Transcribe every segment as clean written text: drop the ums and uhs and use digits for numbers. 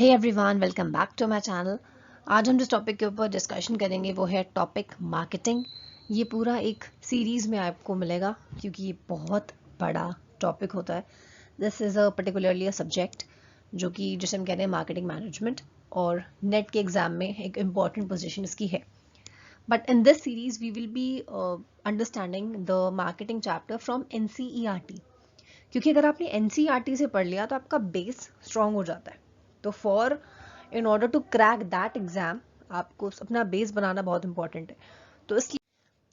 Hey everyone, welcome back to my channel. आज हम जिस टॉपिक के ऊपर डिस्कशन करेंगे वो है टॉपिक मार्केटिंग। ये पूरा एक सीरीज़ में आपको मिलेगा क्योंकि ये बहुत बड़ा टॉपिक होता है। This is a particularly a subject जो कि जिसे हम कहते हैं मार्केटिंग मैनेजमेंट, और नेट के एग्ज़ाम में एक इम्पॉर्टेंट पोजीशन इसकी है। But in this series we will be understanding the marketing chapter from NCERT, क्योंकि अगर आपने NCERT से पढ़ लिया तो आपका बेस स्ट्रॉन्ग हो जाता है। तो for in order to crack that exam आपको अपना बेस बनाना बहुत इंपॉर्टेंट है। तो इसलिए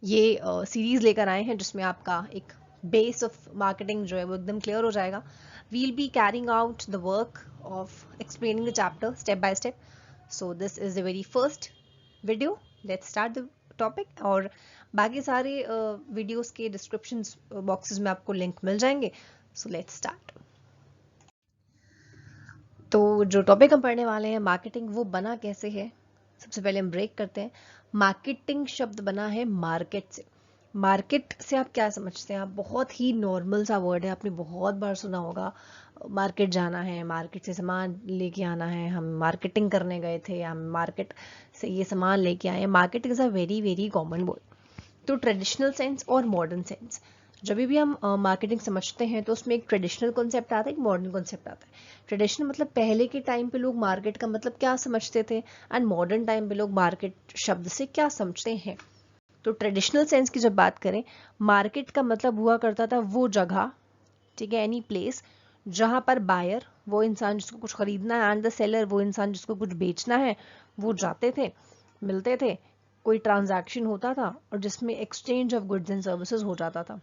ये सीरीज लेकर आए हैं जिसमें आपका एक बेस ऑफ मार्केटिंग जो है वो एकदम क्लियर हो जाएगा। We'll be carrying out the work of explaining the chapter step by step. So this is the very first video. Let's start the topic, और बाकी सारे वीडियोस के डिस्क्रिप्शन बॉक्सेस में आपको लिंक मिल जाएंगे। So let's start. तो जो topic हम पढ़ने वाले हैं मार्केटिंग, वो बना कैसे है। सबसे पहले हम ब्रेक करते हैं। मार्केटिंग शब्द बना है मार्केट से। मार्केट से आप क्या समझते हैं? आप बहुत ही नॉर्मल सा वर्ड है, आपने बहुत बार सुना होगा। मार्केट जाना है, मार्केट से सामान लेके आना है, हम मार्केटिंग करने गए थे, हम मार्केट से ये सामान लेके आए हैं। Market is a very very common word. तो ट्रेडिशनल सेंस और मॉडर्न सेंस, जब भी हम मार्केटिंग समझते हैं तो उसमें एक ट्रेडिशनल कॉन्सेप्ट आता है, एक मॉडर्न कॉन्सेप्ट आता है। ट्रेडिशनल मतलब पहले के टाइम पे लोग मार्केट का मतलब क्या समझते थे, एंड मॉडर्न टाइम पे लोग मार्केट शब्द से क्या समझते हैं। तो ट्रेडिशनल सेंस की जब बात करें, मार्केट का मतलब हुआ करता था वो जगह, ठीक है, एनी प्लेस जहां पर बायर, वो इंसान जिसको कुछ खरीदना है, एंड द सेलर, वो इंसान जिसको कुछ बेचना है, वो जाते थे, मिलते थे, कोई ट्रांजैक्शन होता था और जिसमें exchange of goods and services हो जाता था।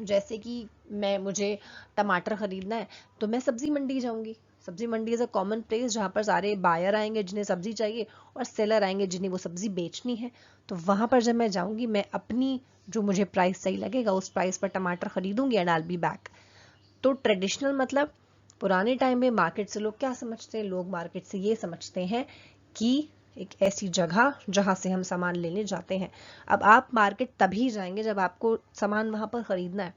जैसे कि मुझे टमाटर खरीदना है तो मैं सब्जी मंडी जाऊंगी। सब्जी मंडी इज अ कॉमन प्लेस जहाँ पर सारे बायर आएंगे जिन्हें सब्जी चाहिए, और सेलर आएंगे जिन्हें वो सब्जी बेचनी है। तो वहां पर जब मैं जाऊंगी, मैं अपनी जो मुझे प्राइस सही लगेगा उस प्राइस पर टमाटर खरीदूंगी एंड आई बी बैक। तो ट्रेडिशनल मतलब पुराने टाइम में मार्केट से लोग क्या समझते हैं? लोग मार्केट से ये समझते हैं कि एक ऐसी जगह जहां से हम सामान लेने जाते हैं। अब आप मार्केट तभी जाएंगे जब आपको सामान वहां पर खरीदना है,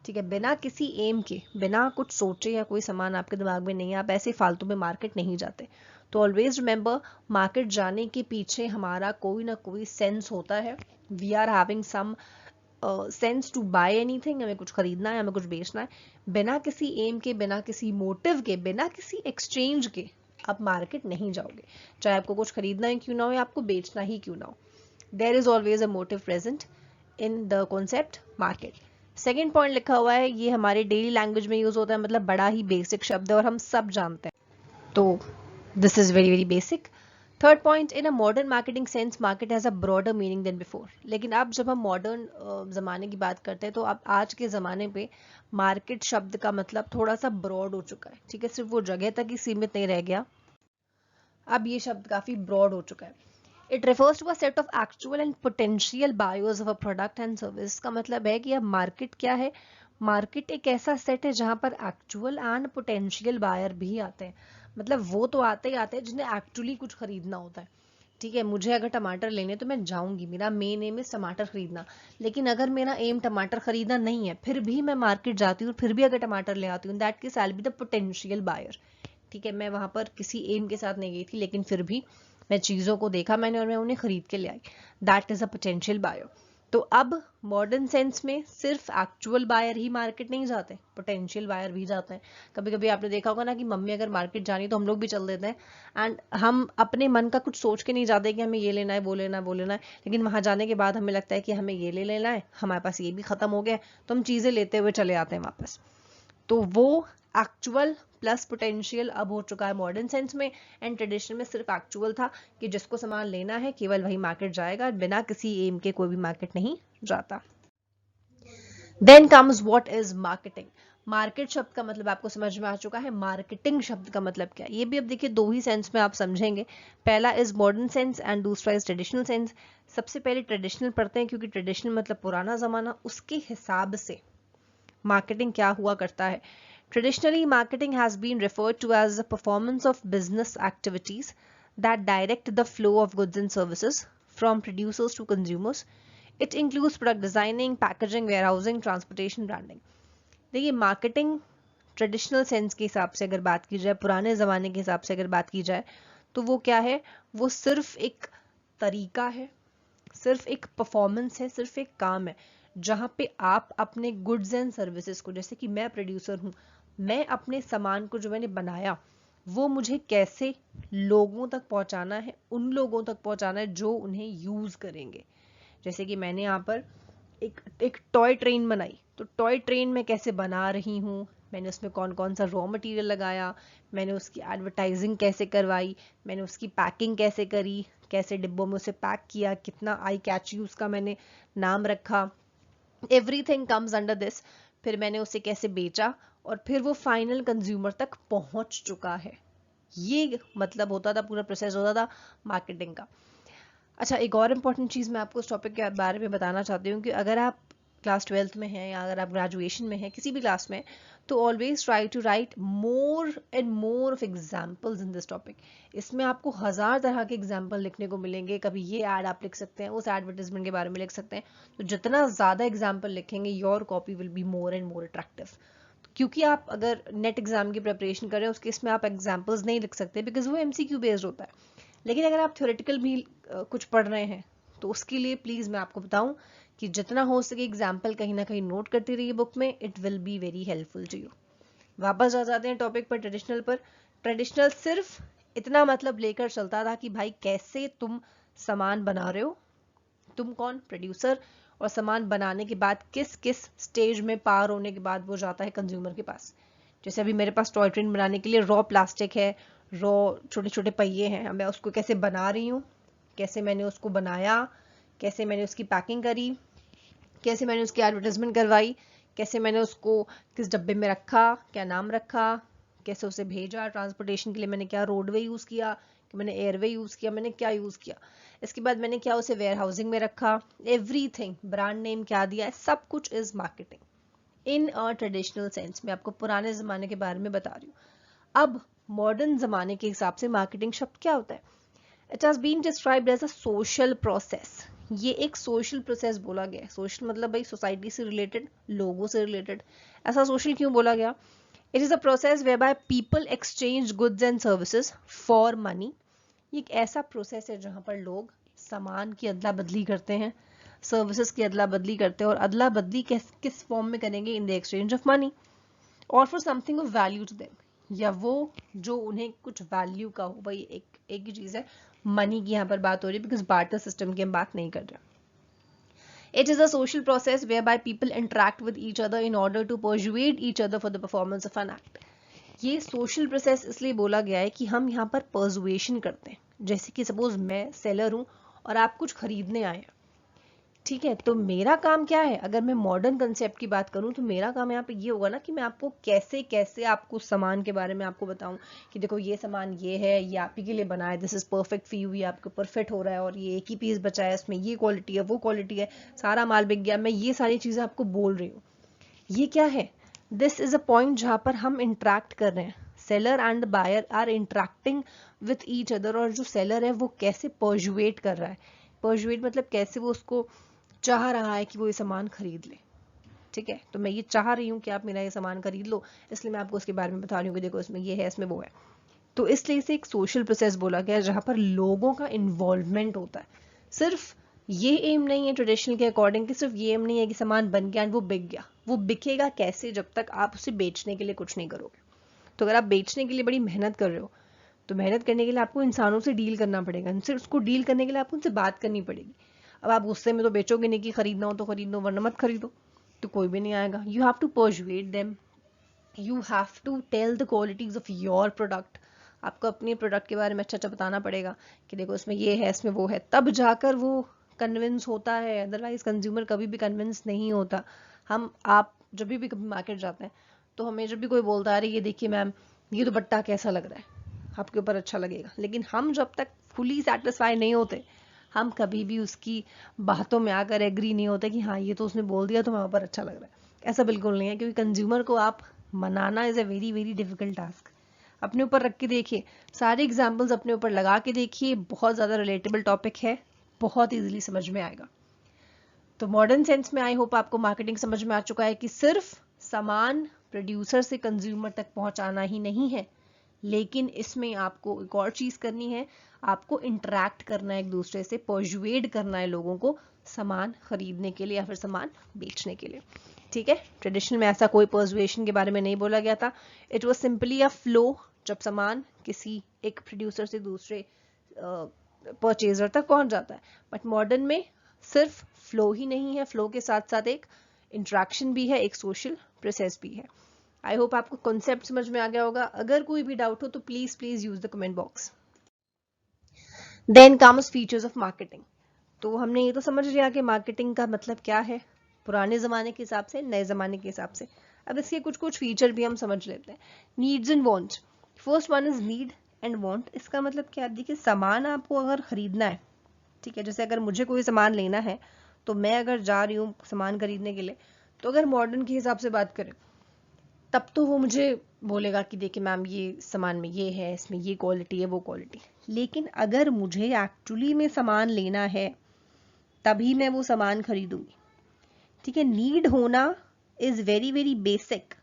ठीक है, बिना किसी एम के, बिना कुछ सोचे या कोई सामान आपके दिमाग में नहीं है, आप ऐसे फालतू में मार्केट नहीं जाते। तो ऑलवेज रिमेंबर, मार्केट जाने के पीछे हमारा कोई ना कोई सेंस होता है। We are having some sense to buy anything. हमें कुछ खरीदना है, हमें कुछ बेचना है। बिना किसी एम के, बिना किसी मोटिव के, बिना किसी एक्सचेंज के आप मार्केट नहीं जाओगे, चाहे आपको कुछ खरीदना ही क्यों ना हो या आपको बेचना ही क्यों ना हो। There is always a motive present in the concept market. Second point लिखा हुआ है, ये हमारे डेली लैंग्वेज में यूज होता है, मतलब बड़ा ही बेसिक शब्द है और हम सब जानते हैं। तो this is very very basic. Third point, in a modern marketing sense market has a broader meaning than before. लेकिन अब जब हम मॉडर्न जमाने की बात करते हैं तो अब आज के जमाने पे मार्केट शब्द का मतलब थोड़ा सा ब्रॉड हो चुका है, ठीक है, सिर्फ वो जगह तक ही सीमित नहीं रह गया, अब ये शब्द काफी ब्रॉड हो चुका है। It refers to a set of actual and potential buyers of a product and service. का मतलब है कि अब मार्केट क्या है? मार्केट एक ऐसा सेट है जहां पर एक्चुअल एंड पोटेंशियल बायर भी आते हैं। मतलब वो तो आते ही आते हैं जिन्हें एक्चुअली कुछ खरीदना होता है, ठीक है। मुझे अगर टमाटर लेने तो मैं जाऊंगी, मेरा मेन एम है टमाटर खरीदना। लेकिन अगर मेरा एम टमाटर खरीदना नहीं है, फिर भी मैं मार्केट जाती हूँ, फिर भी अगर टमाटर ले आती हूँ, that case I will be the potential buyer, ठीक है। मैं वहां पर किसी एम के साथ नहीं गई थी, लेकिन फिर भी मैं चीजों को देखा मैंने और मैं उन्हें खरीद के ले आई। That is a potential buyer. तो अब मॉडर्न सेंस में सिर्फ एक्चुअल बायर ही मार्केट नहीं जाते, पोटेंशियल बायर भी जाते हैं। कभी कभी आपने देखा होगा ना कि मम्मी अगर मार्केट जानी तो हम लोग भी चल देते हैं, एंड हम अपने मन का कुछ सोच के नहीं जाते कि हमें ये लेना है, वो लेना है, वो लेना है। लेकिन वहां जाने के बाद हमें लगता है कि हमें ये ले लेना है, हमारे पास ये भी खत्म हो गया, तो हम चीजें लेते हुए चले आते हैं वापस। तो वो एक्चुअल प्लस पोटेंशियल अब हो चुका है मॉडर्न सेंस में, एंड ट्रेडिशनल में सिर्फ एक्चुअल था कि जिसको सामान लेना है केवल वही मार्केट जाएगा, बिना किसी एम के कोई भी मार्केट नहीं जाता। Then comes what is marketing. Market शब्द का मतलब आपको समझ में आ चुका है, मार्केटिंग शब्द का मतलब क्या है? ये भी अब देखिए दो ही सेंस में आप समझेंगे। पहला इज मॉडर्न सेंस एंड दूसरा इज ट्रेडिशनल सेंस। सबसे पहले ट्रेडिशनल पढ़ते हैं, क्योंकि ट्रेडिशनल मतलब पुराना जमाना, उसके हिसाब से मार्केटिंग क्या हुआ करता है। Traditionally, marketing has been referred to as the performance of business activities that direct the flow of goods and services from producers to consumers. It includes product designing, packaging, warehousing, transportation, branding. देखिए, marketing traditional sense के हिसाब से अगर बात की जाए, पुराने ज़माने के हिसाब से अगर बात की जाए, तो वो क्या है, वो सिर्फ एक तरीका है, सिर्फ एक परफॉर्मेंस है, सिर्फ एक काम है, जहाँ पे आप अपने गुड्स एंड सर्विसेज को, जैसे कि मैं प्रोड्यूसर हूँ, मैं अपने सामान को जो मैंने बनाया वो मुझे कैसे लोगों तक पहुँचाना है, उन लोगों तक पहुँचाना है जो उन्हें यूज़ करेंगे। जैसे कि मैंने यहाँ पर एक टॉय ट्रेन बनाई, तो टॉय ट्रेन मैं कैसे बना रही हूँ, मैंने उसमें कौन कौन सा रॉ मटेरियल लगाया, मैंने उसकी एडवर्टाइजिंग कैसे करवाई, मैंने उसकी पैकिंग कैसे करी, कैसे डिब्बों में उसे पैक किया, कितना आई कैची उसका मैंने नाम रखा, एवरीथिंग कम्स अंडर दिस। फिर मैंने उसे कैसे बेचा और फिर वो फाइनल कंज्यूमर तक पहुंच चुका है। ये मतलब होता था, पूरा प्रोसेस होता था मार्केटिंग का। अच्छा, एक और इम्पॉर्टेंट चीज़ मैं आपको इस टॉपिक के बारे में बताना चाहती हूँ कि अगर आप क्लास 12th में हैं या अगर आप ग्रेजुएशन में हैं, किसी भी क्लास में, तो always try to write more and more of examples in this topic. इसमें आपको 1000 तरह के एग्जाम्पल लिखने को मिलेंगे। कभी ये ऐड आप लिख सकते हैं, उस एडवर्टाइजमेंट के बारे में लिख सकते हैं। तो जितना ज़्यादा एग्जाम्पल लिखेंगे, your copy will be more and more attractive. क्योंकि आप अगर नेट एग्जाम की प्रिपरेशन कर रहे हैं, उस केस में आप एग्जाम्पल्स नहीं लिख सकते, बिकॉज वो MCQ बेस्ड होता है। लेकिन अगर आप थ्योरेटिकल भी कुछ पढ़ रहे हैं, तो उसके लिए प्लीज़ मैं आपको बताऊं कि जितना हो सके एग्जाम्पल कहीं ना कहीं नोट करते रहिए बुक में, it will be very helpful to you. वापस आ जाते हैं टॉपिक पर, ट्रेडिशनल पर। ट्रेडिशनल सिर्फ इतना मतलब लेकर चलता था कि भाई कैसे तुम सामान बना रहे हो, तुम कौन, प्रोड्यूसर, और सामान बनाने के बाद किस किस स्टेज में पार होने के बाद वो जाता है कंज्यूमर के पास। जैसे अभी मेरे पास टॉय ट्रेन बनाने के लिए रॉ प्लास्टिक है, रॉ छोटे छोटे पहिए हैं, मैं उसको कैसे बना रही हूँ, कैसे मैंने उसको बनाया, कैसे मैंने उसकी पैकिंग करी, कैसे मैंने उसकी एडवर्टाइजमेंट करवाई, कैसे मैंने उसको किस डब्बे में रखा, क्या नाम रखा, कैसे उसे भेजा, ट्रांसपोर्टेशन के लिए मैंने क्या रोडवे यूज़ किया, कि मैंने एयरवे यूज़ किया, मैंने क्या यूज़ किया, इसके बाद मैंने क्या उसे वेयर हाउसिंग में रखा, एवरीथिंग, ब्रांड नेम क्या दिया है, सब कुछ is marketing in a traditional sense. मैं आपको पुराने ज़माने के बारे में बता रही हूँ। अब मॉडर्न ज़माने के हिसाब से मार्केटिंग शब्द क्या होता है? It has been described as a social process. ये एक सोशल प्रोसेस बोला गया है। सोशल मतलब भाई सोसाइटी से रिलेटेड, लोगों से रिलेटेड। ऐसा सोशल क्यों बोला गया? It is a process where by people exchange goods and services for money. ये एक ऐसा प्रोसेस है जहाँ पर लोग सामान की अदला बदली करते हैं, सर्विसेज की अदला बदली करते हैं, और अदला बदली किस फॉर्म में करेंगे? In the exchange of money और for something of value to them, या वो जो उन्हें कुछ वैल्यू का हो। भाई एक ही चीज़ है, मनी की यहाँ पर बात हो रही है, बिकॉज बार्टर सिस्टम की हम बात नहीं कर रहे। It is a social process whereby people interact with each other in order to persuade each other for the performance of an act. ये सोशल प्रोसेस इसलिए बोला गया है कि हम यहाँ पर पर्सुएशन करते हैं। जैसे कि सपोज मैं सेलर हूँ और आप कुछ खरीदने आए हैं, ठीक है, तो मेरा काम क्या है? अगर मैं मॉडर्न कंसेप्ट की बात करूं तो मेरा काम यहाँ पे ये होगा ना कि मैं आपको कैसे कैसे आपको सामान के बारे में आपको बताऊं कि देखो ये सामान ये है, ये आप ही के लिए बना है, this is perfect for you, ये आपको परफेक्ट हो रहा है, और ये एक ही पीस बचा है, इसमें ये क्वालिटी है, वो क्वालिटी है, सारा माल बिक गया। मैं ये सारी चीज़ें आपको बोल रही हूँ। ये क्या है? दिस इज अ पॉइंट जहाँ पर हम इंटरेक्ट कर रहे हैं। Seller and buyer are interacting with each other, और जो सेलर है वो कैसे पर्सुएट कर रहा है। पर्सुएट मतलब कैसे वो उसको चाह रहा है कि वो ये सामान खरीद ले। ठीक है, तो मैं ये चाह रही हूँ कि आप मेरा ये सामान खरीद लो, इसलिए मैं आपको उसके बारे में बता रही हूँ कि देखो इसमें ये है, इसमें वो है। तो इसलिए इसे एक सोशल प्रोसेस बोला गया है जहाँ पर लोगों का इन्वॉल्वमेंट होता है। सिर्फ ये एम नहीं है ट्रेडिशनल के अकॉर्डिंग कि सिर्फ ये एम नहीं है कि सामान बन गया एंड वो बिक गया। वो बिकेगा कैसे? जब तक आप उसे बेचने के लिए कुछ नहीं करोगे। तो अगर आप बेचने के लिए बड़ी मेहनत कर रहे हो, तो मेहनत करने के लिए आपको इंसानों से डील करना पड़ेगा, उनसे उसको डील करने के लिए आपको उनसे बात करनी पड़ेगी। अब आप गुस्से में तो बेचोगे नहीं कि खरीदना हो तो खरीद लो, वरना मत खरीदो, तो कोई भी नहीं आएगा। You have to persuade them, you have to tell the qualities of your product. आपको अपने प्रोडक्ट के बारे में अच्छा अच्छा बताना पड़ेगा कि देखो इसमें ये है, इसमें वो है, तब जाकर वो कन्विंस होता है। अदरवाइज कंज्यूमर कभी भी कन्विंस नहीं होता। आप जब भी कभी मार्केट जाते हैं तो हमें जब भी कोई बोलता है अरे ये देखिए मैम, ये दुपट्टा कैसा लग रहा है, आपके ऊपर अच्छा लगेगा, लेकिन हम जब तक फुली सेटिस्फाई नहीं होते, हम कभी भी उसकी बातों में आकर एग्री नहीं होते कि हाँ ये तो उसने बोल दिया तो हमारे ऊपर अच्छा लग रहा है। ऐसा बिल्कुल नहीं है, क्योंकि कंज्यूमर को आप मनाना is a very very difficult task. अपने ऊपर रख के देखिए, सारे एग्जाम्पल्स अपने ऊपर लगा के देखिए, बहुत ज़्यादा रिलेटेबल टॉपिक है, बहुत इजीली समझ में आएगा। तो मॉडर्न सेंस में आई होप आपको मार्केटिंग समझ में आ चुका है कि सिर्फ सामान प्रोड्यूसर से कंज्यूमर तक पहुंचाना ही नहीं है, लेकिन इसमें आपको एक और चीज करनी है, आपको इंटरेक्ट करना है एक दूसरे से, पर्सुएड करना है लोगों को सामान खरीदने के लिए या फिर सामान बेचने के लिए। ठीक है, ट्रेडिशनल में ऐसा कोई पर्सुएशन के बारे में नहीं बोला गया था, it was simply a flow, जब सामान किसी एक प्रोड्यूसर से दूसरे परचेजर तक पहुंच जाता है। बट मॉडर्न में सिर्फ फ्लो ही नहीं है, फ्लो के साथ साथ एक इंट्रैक्शन भी है, एक सोशल प्रोसेस भी है। आई होप आपको कॉन्सेप्ट समझ में आ गया होगा। अगर कोई भी डाउट हो तो please use the comment box. Then comes features of marketing. तो हमने ये तो समझ लिया कि मार्केटिंग का मतलब क्या है, पुराने जमाने के हिसाब से, नए जमाने के हिसाब से। अब इसके कुछ कुछ फीचर भी हम समझ लेते हैं। Needs and wants. First one is need and want. इसका मतलब क्या है, देखिए सामान आपको अगर खरीदना है, ठीक है, जैसे अगर मुझे कोई सामान लेना है तो मैं अगर जा रही हूँ सामान खरीदने के लिए, तो अगर मॉडर्न के हिसाब से बात करें तब तो वो मुझे बोलेगा कि देखिए मैम ये सामान में ये है, इसमें ये क्वालिटी है, वो क्वालिटी। लेकिन अगर मुझे एक्चुअली में सामान लेना है तभी मैं वो सामान खरीदूंगी। ठीक है, नीड होना इज वेरी वेरी बेसिक।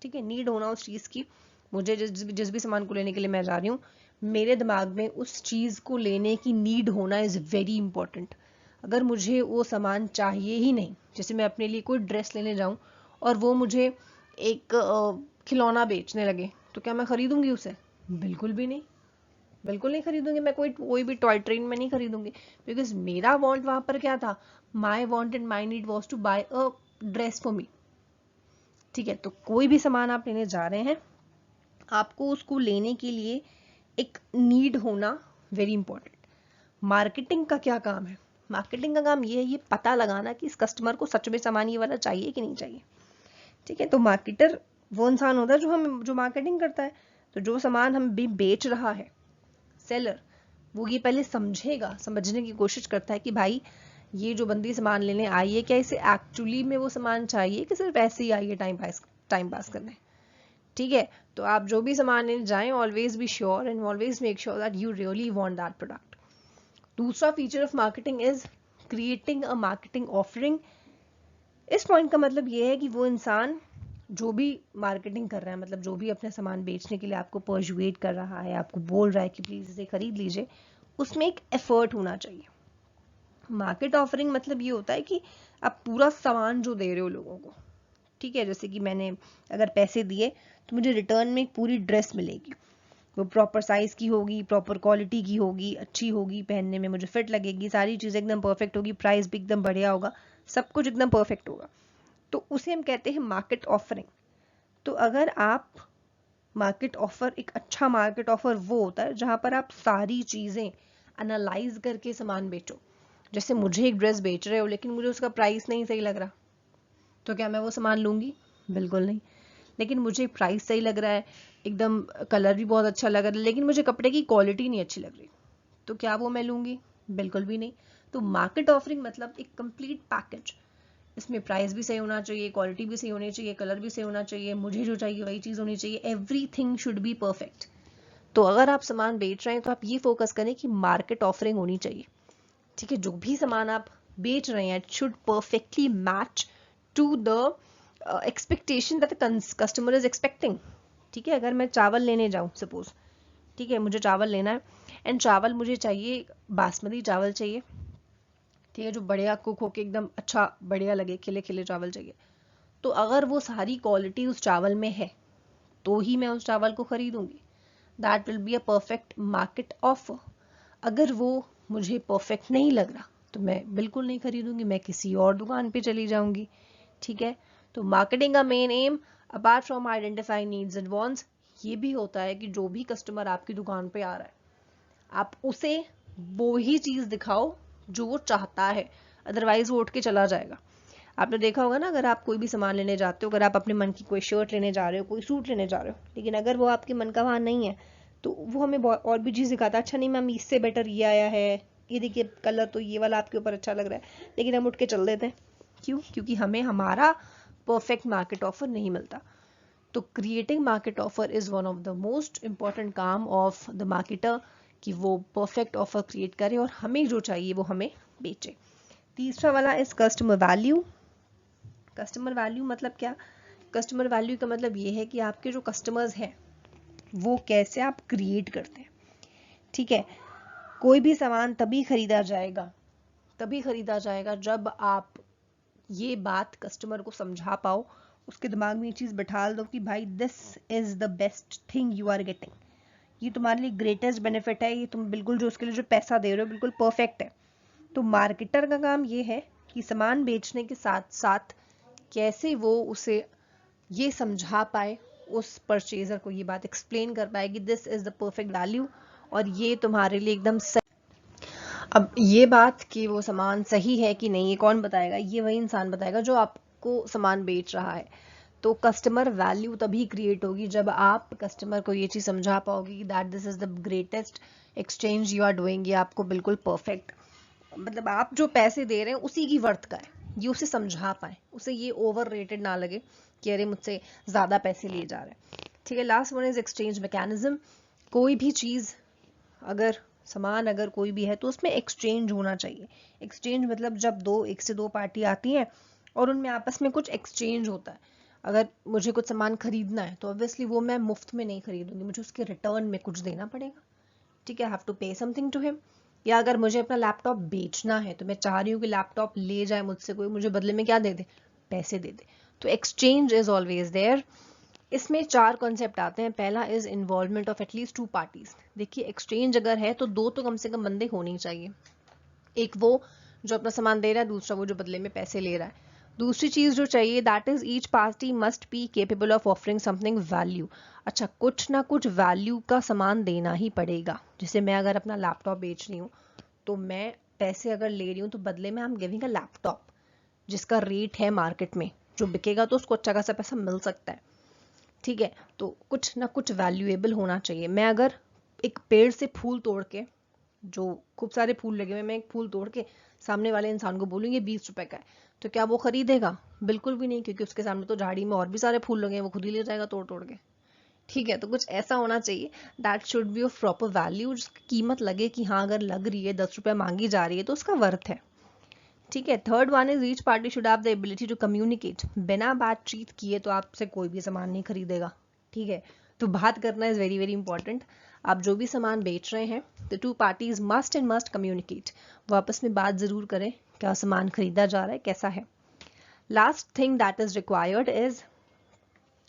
ठीक है, नीड होना उस चीज की, मुझे जिस भी सामान को लेने के लिए मैं जा रही हूँ, मेरे दिमाग में उस चीज को लेने की नीड होना इज वेरी इंपॉर्टेंट। अगर मुझे वो सामान चाहिए ही नहीं, जैसे मैं अपने लिए कोई ड्रेस लेने जाऊं और वो मुझे एक खिलौना बेचने लगे, तो क्या मैं खरीदूंगी उसे? बिल्कुल भी नहीं, बिल्कुल नहीं खरीदूंगी। मैं कोई भी टॉय ट्रेन में नहीं खरीदूंगी, बिकॉज मेरा वांट वहां पर क्या था, my want and my need was to buy a dress for me. ठीक है, तो कोई भी सामान आप लेने जा रहे हैं, आपको उसको लेने के लिए एक नीड होना वेरी इंपॉर्टेंट। मार्केटिंग का क्या काम है? मार्केटिंग का काम ये है, ये पता लगाना कि इस कस्टमर को सच में सामान ये वाला चाहिए कि नहीं चाहिए। ठीक है, तो मार्केटर वो इंसान होता है जो मार्केटिंग करता है। तो जो सामान हम भी बेच रहा है, सेलर, वो ये पहले समझेगा, समझने की कोशिश करता है कि भाई ये जो बंदी सामान लेने आई है, क्या इसे एक्चुअली में वो सामान चाहिए कि सिर्फ ऐसे ही आई है टाइम पास करने। ठीक है, तो आप जो भी सामान लेने जाएं, always be sure and always make sure that you really want that product. दूसरा feature of marketing is creating a marketing offering. इस पॉइंट का मतलब ये है कि वो इंसान जो भी मार्केटिंग कर रहा है, मतलब जो भी अपने सामान बेचने के लिए आपको पर्सुएड कर रहा है, आपको बोल रहा है कि प्लीज इसे खरीद लीजिए, उसमें एक एफर्ट होना चाहिए। मार्केट ऑफरिंग मतलब ये होता है कि आप पूरा सामान जो दे रहे हो लोगों को, ठीक है, जैसे कि मैंने अगर पैसे दिए तो मुझे रिटर्न में एक पूरी ड्रेस मिलेगी, वो प्रॉपर साइज की होगी, प्रॉपर क्वालिटी की होगी, अच्छी होगी, पहनने में मुझे फिट लगेगी, सारी चीजें एकदम परफेक्ट होगी, प्राइस भी एकदम बढ़िया होगा, सब कुछ एकदम परफेक्ट होगा। तो उसे हम कहते हैं मार्केट ऑफरिंग। तो अगर आप मार्केट ऑफर, एक अच्छा मार्केट ऑफर वो होता है जहां पर आप सारी चीजें एनालाइज करके सामान बेचो। जैसे मुझे एक ड्रेस बेच रहे हो लेकिन मुझे उसका प्राइस नहीं सही लग रहा, तो क्या मैं वो सामान लूंगी? बिल्कुल नहीं। लेकिन मुझे प्राइस सही लग रहा है, एकदम कलर भी बहुत अच्छा लग रहा है, लेकिन मुझे कपड़े की क्वालिटी नहीं अच्छी लग रही, तो क्या वो मैं लूंगी? बिल्कुल भी नहीं। तो मार्केट ऑफरिंग मतलब एक कंप्लीट पैकेज। इसमें प्राइस भी सही होना चाहिए, क्वालिटी भी सही होनी चाहिए, कलर भी सही होना चाहिए, मुझे जो चाहिए वही चीज होनी चाहिए, एवरीथिंग शुड बी परफेक्ट। तो अगर आप सामान बेच रहे हैं तो आप ये फोकस करें कि मार्केट ऑफरिंग होनी चाहिए। ठीक है, जो भी सामान आप बेच रहे हैं, it should perfectly match to the expectation that the customer is expecting. ठीक है, अगर मैं चावल लेने जाऊं सपोज, ठीक है, मुझे चावल लेना है एंड चावल मुझे चाहिए, बासमती चावल चाहिए, ठीक है, जो बढ़िया कुक होके एकदम अच्छा बढ़िया लगे, खिले खिले चावल चाहिए। तो अगर वो सारी क्वालिटी उस चावल में है तो ही मैं उस चावल को खरीदूंगी। That will be a perfect market offer. अगर वो मुझे परफेक्ट नहीं लग रहा तो मैं बिल्कुल नहीं खरीदूंगी, मैं किसी और दुकान पे चली जाऊंगी। ठीक है, तो मार्केटिंग का main M apart from identifying needs and wants ये भी होता है कि जो भी कस्टमर आपकी दुकान पे आ रहा है, आप उसे वो ही चीज दिखाओ जो वो चाहता है, अदरवाइज वो उठ के चला जाएगा। आपने देखा होगा ना, अगर आप कोई भी सामान लेने जाते हो, अगर आप अपने मन की कोई शर्ट लेने जा रहे हो, कोई सूट लेने जा रहे हो, लेकिन अगर वो आपके मन का वहां नहीं है तो वो हमें और भी चीज दिखाता है, अच्छा नहीं मैम इससे बेटर ये आया है, ये देखिए कलर तो ये वाला आपके ऊपर अच्छा लग रहा है, लेकिन हम उठ के चल देते हैं। क्यों? क्योंकि हमें हमारा परफेक्ट मार्केट ऑफर नहीं मिलता। तो creating market offer is one of the most important काम ऑफ द मार्केटर, कि वो परफेक्ट ऑफर क्रिएट करे और हमें जो चाहिए वो हमें बेचे। तीसरा वाला is customer value. Customer value मतलब क्या कस्टमर वैल्यू का मतलब ये है कि आपके जो कस्टमर्स हैं वो कैसे आप क्रिएट करते हैं। ठीक है, कोई भी सामान तभी खरीदा जाएगा जब आप ये बात कस्टमर को समझा पाओ, उसके दिमाग में ये चीज बैठा दो कि भाई this is the best thing you are getting, ये तुम्हारे लिए ग्रेटेस्ट बेनिफिट है, ये तुम बिल्कुल जो उसके लिए जो पैसा दे रहे हो बिल्कुल परफेक्ट है। तो मार्केटर का काम ये है कि सामान बेचने के साथ साथ कैसे वो उसे ये समझा पाए, उस परचेजर को ये बात एक्सप्लेन कर पाए कि this is the perfect value और ये तुम्हारे लिए एकदम सही। अब ये बात कि वो सामान सही है कि नहीं, ये कौन बताएगा? ये वही इंसान बताएगा जो आपको सामान बेच रहा है। तो कस्टमर वैल्यू तभी क्रिएट होगी जब आप कस्टमर को ये चीज समझा पाओगे कि that this is the greatest exchange you are doing, ये आपको बिल्कुल परफेक्ट, मतलब आप जो पैसे दे रहे हैं उसी की वर्थ का है, ये उसे समझा पाए, उसे ये ओवर रेटेड ना लगे कि अरे मुझसे ज्यादा पैसे लिए जा रहे हैं। ठीक है, last one is exchange mechanism. कोई भी चीज अगर सामान अगर कोई भी है तो उसमें एक्सचेंज होना चाहिए। एक्सचेंज मतलब जब एक से दो पार्टी आती है और उनमें आपस में कुछ एक्सचेंज होता है। अगर मुझे कुछ सामान खरीदना है तो ऑब्वियसली वो मैं मुफ्त में नहीं खरीदूंगी, मुझे उसके रिटर्न में कुछ देना पड़ेगा। ठीक है, आई हैव टू पे समथिंग टू हिम। या अगर मुझे अपना लैपटॉप बेचना है तो मैं चाह रही हूँ कि लैपटॉप ले जाए मुझसे कोई, मुझे बदले में क्या दे दे? पैसे दे दे। तो एक्सचेंज इज ऑलवेज देयर। इसमें 4 कॉन्सेप्ट आते हैं। पहला is involvement of at least 2 parties. देखिए, एक्सचेंज अगर है तो 2 तो कम से कम बंदे होने ही चाहिए। एक वो जो अपना सामान दे रहा है, दूसरा वो जो बदले में पैसे ले रहा है। दूसरी चीज जो चाहिए that is each party must be capable of offering something value. अच्छा, कुछ ना कुछ वैल्यू का सामान देना ही पड़ेगा। जैसे मैं अगर अपना लैपटॉप बेच रही हूँ तो मैं पैसे अगर ले रही हूँ तो बदले में I am giving a laptop जिसका रेट है मार्केट में, जो बिकेगा तो उसको अच्छा खासा पैसा मिल सकता है। ठीक है, तो कुछ ना कुछ वैल्यूएबल होना चाहिए। मैं अगर एक पेड़ से फूल तोड़ के, जो खूब सारे फूल लगे हुए, मैं एक फूल तोड़ के सामने वाले इंसान को बोलूंगी 20 रुपए का है, तो क्या वो खरीदेगा? बिल्कुल भी नहीं, क्योंकि उसके सामने तो झाड़ी में और भी सारे फूल लगे हैं, वो खुद ही ले जाएगा तोड़ तोड़ के। ठीक है, तो कुछ ऐसा होना चाहिए that should be of proper value, जिसकी कीमत लगे कि हाँ अगर लग रही है 10 रुपए मांगी जा रही है तो उसका वर्थ है। ठीक है, third one is each party should have the ability to communicate. बिना बातचीत किए तो आपसे कोई भी सामान नहीं खरीदेगा। ठीक है, तो बात करना इज वेरी वेरी इंपॉर्टेंट। आप जो भी सामान बेच रहे हैं, the 2 parties must and must communicate. वो आपस में बात जरूर करें, क्या सामान खरीदा जा रहा है, कैसा है। Last thing that is required is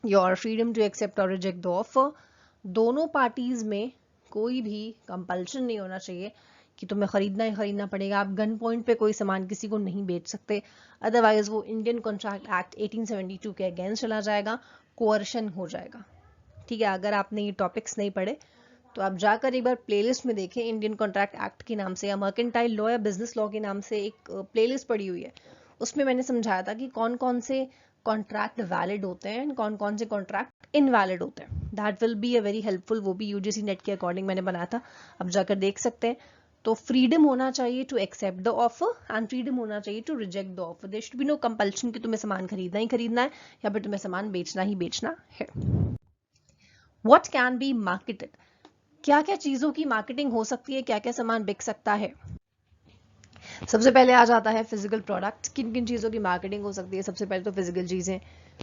your freedom to accept और रिजेक्ट द ऑफर। दोनों पार्टीज में कोई भी कंपल्शन नहीं होना चाहिए कि तुम्हें खरीदना ही खरीदना पड़ेगा। आप गन पॉइंट पे कोई सामान किसी को नहीं बेच सकते, अदरवाइज वो इंडियन कॉन्ट्रैक्ट एक्ट 1872 के अगेंस्ट चला जाएगा, कोअर्शन हो जाएगा। ठीक है, अगर आपने ये टॉपिक्स नहीं पढ़े तो आप जाकर एक बार प्लेलिस्ट में देखें, इंडियन कॉन्ट्रैक्ट एक्ट के नाम से या मर्केंटाइल लॉ या बिजनेस लॉ के नाम से एक प्लेलिस्ट पड़ी हुई है। उसमें मैंने समझाया था कि कौन कौन से कॉन्ट्रैक्ट वैलिड होते हैं एंड कौन कौन से कॉन्ट्रैक्ट इनवैलिड होते हैं। That will be a very helpful. वो भी यूजीसी नेट के अकॉर्डिंग मैंने बनाया था, अब जाकर देख सकते हैं। तो फ्रीडम होना चाहिए to accept the offer and freedom होना चाहिए to reject the offer. There should be no compulsion कि तुम्हें सामान खरीदना ही खरीदना है या फिर तुम्हें सामान बेचना ही बेचना है। What can be marketed? क्या क्या चीजों की मार्केटिंग हो सकती है, क्या क्या सामान बिक सकता है? सबसे पहले आ जाता है फिजिकल प्रोडक्ट। किन किन चीज़ों की मार्केटिंग हो सकती है? सबसे पहले तो फिजिकल चीज़ें,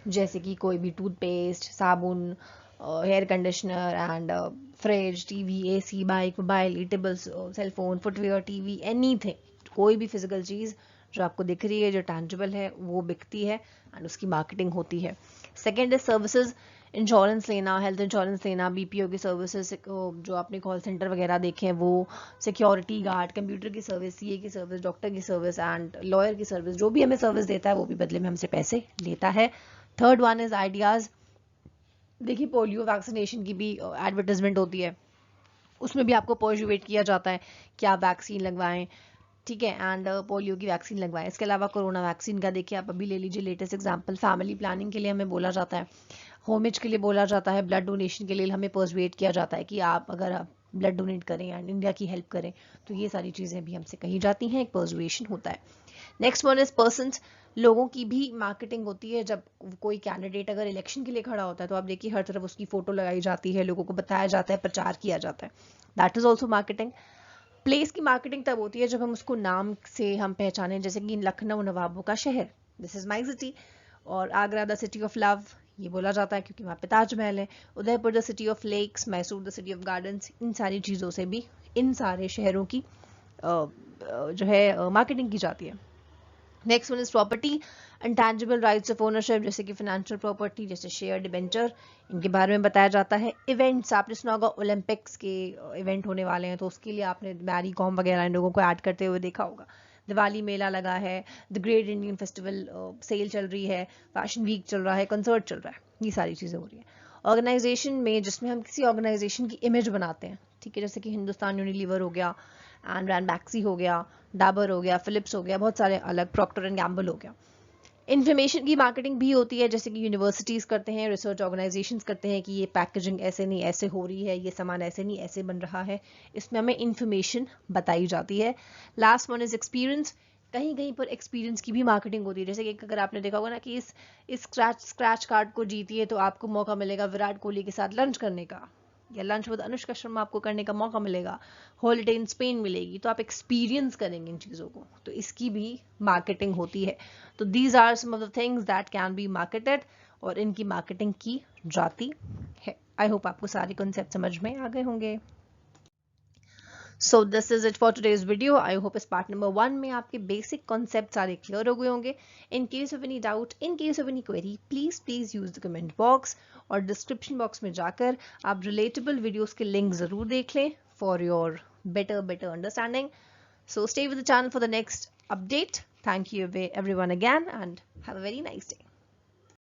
जैसे कि कोई भी टूथपेस्ट, साबुन, hair conditioner and fridge, TV, AC, bike, mobile, eatables, cellphone, footwear, TV, anything. कोई भी फिजिकल चीज़ जो आपको दिख रही है, जो टैंजिबल है, वो बिकती है एंड उसकी मार्केटिंग होती है। Second is services. इंश्योरेंस लेना, हेल्थ इंश्योरेंस लेना, बीपीओ की सर्विसेज, जो आपने कॉल सेंटर वगैरह देखे हैं वो, सिक्योरिटी गार्ड, कंप्यूटर की सर्विस, सीए की सर्विस, डॉक्टर की सर्विस एंड लॉयर की सर्विस। जो भी हमें सर्विस देता है वो भी बदले में हमसे पैसे लेता है। Third one is ideas. देखिए, पोलियो वैक्सीनेशन की भी एडवर्टाइजमेंट होती है, उसमें भी आपको पर्सुएट किया जाता है कि आप वैक्सीन लगवाएं। ठीक है, एंड पोलियो की वैक्सीन लगवाएं। इसके अलावा कोरोना वैक्सीन का देखिए, आप अभी ले लीजिए लेटेस्ट एग्जांपल। फैमिली प्लानिंग के लिए हमें बोला जाता है, होमेज के लिए बोला जाता है, ब्लड डोनेशन के लिए हमें पर्सुएट किया जाता है कि आप अगर आप ब्लड डोनेट करें एंड इंडिया की हेल्प करें, तो ये सारी चीज़ें भी हमसे कही जाती हैं, एक पर्सुएशन होता है। Next one is persons. लोगों की भी मार्केटिंग होती है। जब कोई कैंडिडेट अगर इलेक्शन के लिए खड़ा होता है तो आप देखिए हर तरफ उसकी फोटो लगाई जाती है, लोगों को बताया जाता है, प्रचार किया जाता है। That is also marketing. Place की मार्केटिंग तब होती है जब हम उसको नाम से हम पहचाने, जैसे कि लखनऊ नवाबों का शहर, दिस इज माई सिटी, और Agra the city of love, ये बोला जाता है क्योंकि वहाँ पे ताजमहल है। Udaipur the city of lakes, Mysore the city of gardens, इन सारी चीज़ों से भी इन सारे शहरों की जो है मार्केटिंग की जाती है। Next one is property, intangible rights of ownership, जैसे कि फाइनेंशियल प्रॉपर्टी, जैसे शेयर डिबेंचर, इनके बारे में बताया जाता है। इवेंट्स, आपने सुना होगा ओलंपिक्स के इवेंट होने वाले हैं, तो उसके लिए आपने मैरी कॉम वगैरह इन लोगों को ऐड करते हुए देखा होगा। दिवाली मेला लगा है, the great Indian festival sale चल रही है, फैशन वीक चल रहा है, कंसर्ट चल रहा है, ये सारी चीज़ें हो रही है। ऑर्गेनाइजेशन में, जिसमें हम किसी ऑर्गेनाइजेशन की इमेज बनाते हैं, ठीक है, जैसे कि हिंदुस्तान यूनिलीवर हो गया, एंड रैंड मैक्सी हो गया, डाबर हो गया, फिलिप्स हो गया, बहुत सारे अलग, प्रॉक्टर एंड गैम्बल हो गया। इन्फॉर्मेशन की मार्केटिंग भी होती है, जैसे कि यूनिवर्सिटीज़ करते हैं, रिसर्च ऑर्गेनाइजेशंस करते हैं कि ये पैकेजिंग ऐसे नहीं ऐसे हो रही है, ये सामान ऐसे नहीं ऐसे बन रहा है, इसमें हमें इन्फॉर्मेशन बताई जाती है। लास्ट वन इज एक्सपीरियंस, कहीं कहीं पर एक्सपीरियंस की भी मार्केटिंग होती है, जैसे कि अगर आपने देखा होगा ना कि इस स्क्रैच कार्ड को जीतिए तो आपको मौका मिलेगा विराट कोहली के साथ लंच करने का, या लंच विद अनुष्का शर्मा आपको करने का मौका मिलेगा, हॉलीडे इन स्पेन मिलेगी, तो आप एक्सपीरियंस करेंगे इन चीज़ों को, तो इसकी भी मार्केटिंग होती है। तो these are some of the things that can be marketed, और इनकी मार्केटिंग की जाती है। आई होप आपको सारे कॉन्सेप्ट समझ में आ गए होंगे। So this is it for today's video. I hope इस part number 1 में आपके basic concepts सारे clear हो गए होंगे. In case of any doubt, in case of any query, please use the comment box और description box में जाकर आप relatable videos के link ज़रूर देख लें for your better understanding. So stay with the channel for the next update. Thank you everyone again and have a very nice day.